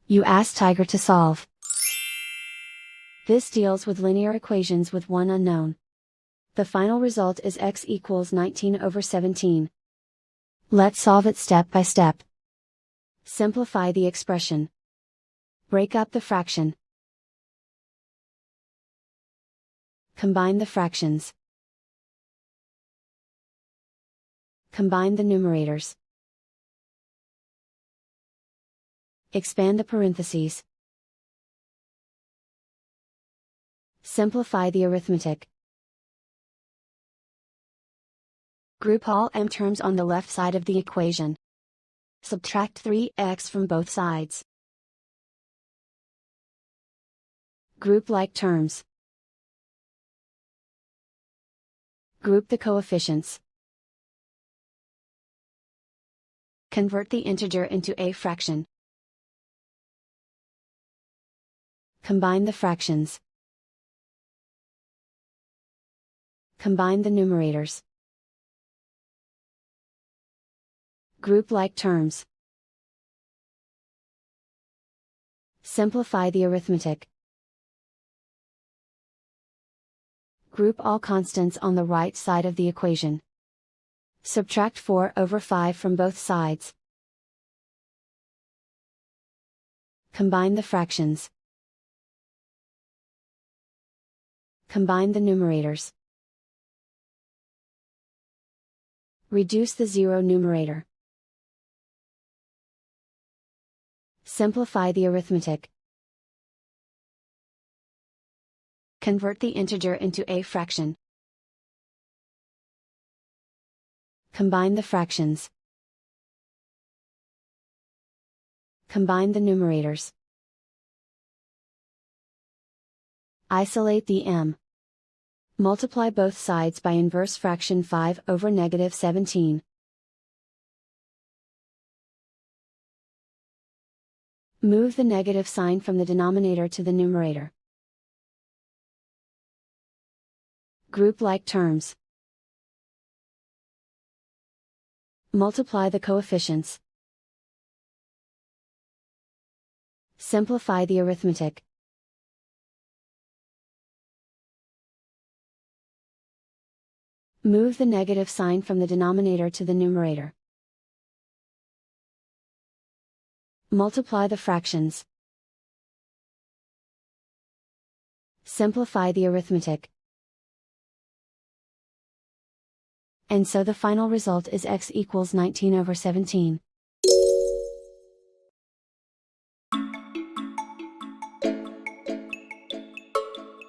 You ask Tiger to solve. This deals with linear equations with one unknown. The final result is x equals 19/17. Let's solve it step by step. Simplify the expression. Break up the fraction. Combine the fractions. Combine the numerators. Expand the parentheses. Simplify the arithmetic. Group all m terms on the left side of the equation. Subtract 3x from both sides. Group like terms. Group the coefficients. Convert the integer into a fraction. Combine the fractions. Combine the numerators. Group like terms. Simplify the arithmetic. Group all constants on the right side of the equation. Subtract 4/5 from both sides. Combine the fractions. Combine the numerators. Reduce the zero numerator. Simplify the arithmetic. Convert the integer into a fraction. Combine the fractions. Combine the numerators. Isolate the m. Multiply both sides by inverse fraction 5/17. Move the negative sign from the denominator to the numerator. Group like terms. Multiply the coefficients. Simplify the arithmetic. Move the negative sign from the denominator to the numerator. Multiply the fractions. Simplify the arithmetic. And so the final result is x equals 19/17.